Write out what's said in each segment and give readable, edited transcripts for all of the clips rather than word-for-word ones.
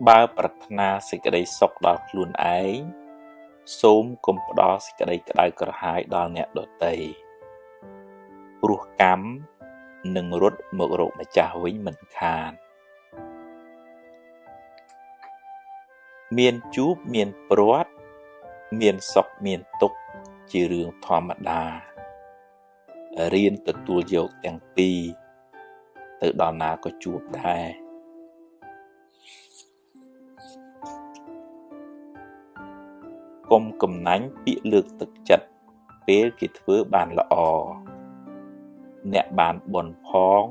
បើប្រាថ្នាសេចក្តីសុខដល់ខ្លួនឯងសូមកុំផ្ដល់សេចក្តីក្តៅក្រហាយដល់អ្នកដទៃព្រោះកម្មនឹងរត់មករកម្ចាស់វិញមិនខានមានជួបមានព្រាត់មានសុខមានទុក្ខជារឿងធម្មតារៀនទទួលយកទាំងពីរទៅដល់ណាក៏ជួបដែរកុំកំណាញ់ពាក្យលើកទឹកចិត្តពេលគេធ្វើបានល្អអ្នកបានបុណ្យផង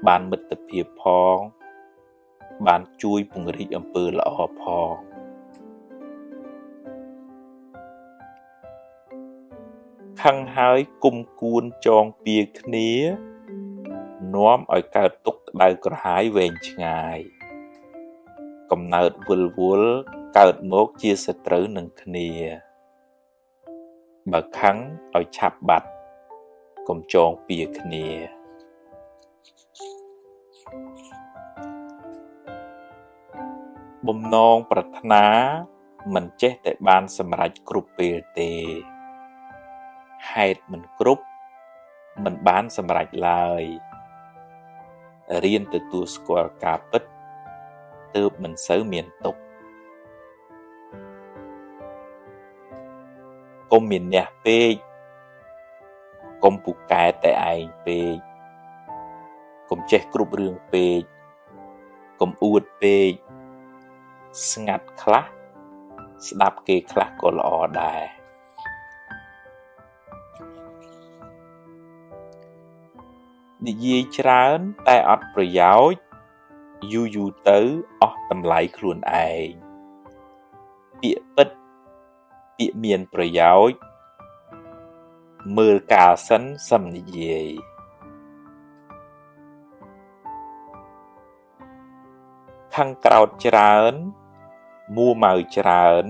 បានមិត្តភាពផងបានជួយពង្រីកអំពើល្អផងខឹងហើយគុំគួនចងពៀគ្នានាំឲ្យកើតទុក្ខក្តៅក្រហាយវែងឆ្ងាយកំណើតវិលវល់កើតមកជាសត្រូវនឹងគ្នាបើខឹងឲ្យឆាប់បាត់កុំចងពៀគ្នាបំណងប្រាថ្នាមិនចេះតែបានសម្រេចគ្រប់ពេលទេហេតុមិនគ្រប់មិនបានសម្រេចឡើយរៀនទទួលស្គាល់ការពិតទើបមិនសូវមានទុក្ខកុំមានអ្នកពេកកុំពូកែតែឯងពេកកុំចេះគ្រប់រឿងពេកកុំអួតពេកស្ងាត់ខ្លះស្ដាប់គេខ្លះក៏ល្អដែរនិយាយច្រើនតែអត់ប្រយោជន៍យូរទៅអស់តម្លៃខ្លួនឯងពាក្យពិតពាក្យមានប្រយោជន៍មើលកាលសិនសឹមនិយាយខឹងក្រោតច្រើនមួម៉ៅច្រើន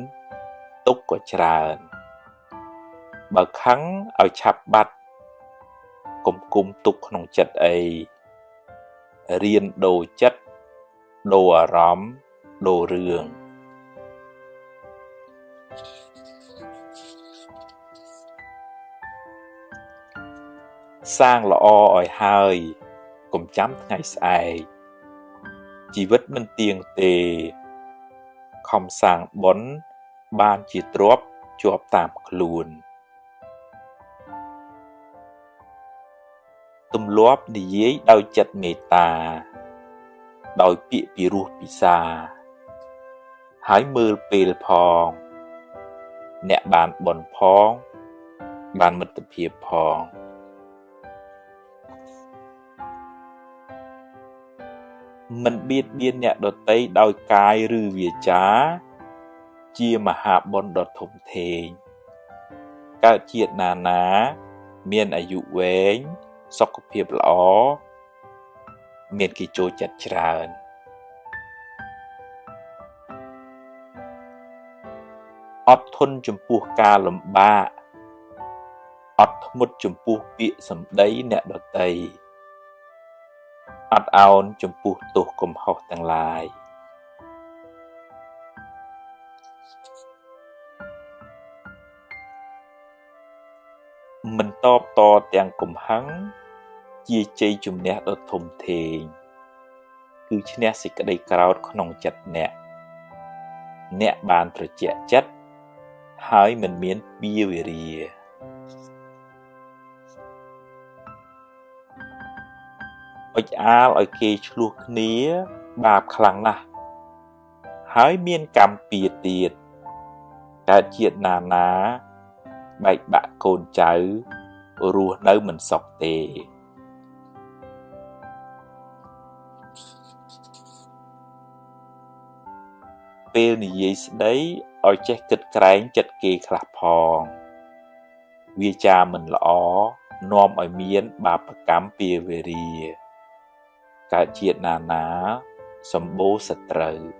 ទុក្ខក៏ច្រើនបើខឹងឲ្យឆាប់បាត់កុំគុំទុកក្នុងចិត្តអីរៀនដូរចិត្តដូរអារម្មណ៍ដូររឿងសាងល្អឲ្យហើយកុំចាំថ្ងៃស្អែកជីវិតមិនទៀងទេខំសាងបុណ្យបានជាទ្រព្យជាប់តាមខ្លួនទម្លាប់និយាយដោយចិត្តមេត្តាដោយពាក្យពីរោះពិសាហើយមើលពេលផងអ្នកបានបុណ្យផងបានមិត្តភាពផងមិនបៀតបៀនអ្នកដទៃដោយកាយឬវាចាជាមហាបុណ្យដ៏ធំធេងកើតជាតិណាមានអាយុវែងសុខភាពល្អមានគេចូលចិត្តច្រើនអត់ធន់ចំពោះការលំបាកអត់ធ្មត់ចំពោះពាក្យសម្ដីអ្នកដទៃអត់ឱនចំពោះទោសកំហុសទាំងឡាយមិនតបតទាំងកំហឹង ជាជ័យជំនះដ៏ធំធេងគឺឈ្នះសេចក្តីក្រោធក្នុងចិត្តអ្នកបានត្រជាក់ចិត្តហើយមិនមានពៀវេរាអុចអាលឲ្យគេឆ្លោះគ្នាបាបខ្លាំងណាស់ហើយមានកម្មពៀទៀតកើតជាតិណាបែកបាក់កូនចៅរស់នៅមិនសុខទេពេលនិយាយស្ដីឲ្យចេះគិតក្រែងចិត្តគេខ្លះផងវាចាមិនល្អនាំឲ្យមានបាបកម្មពៀវេរាកើតជាតិណាសម្បូរសត្រូវ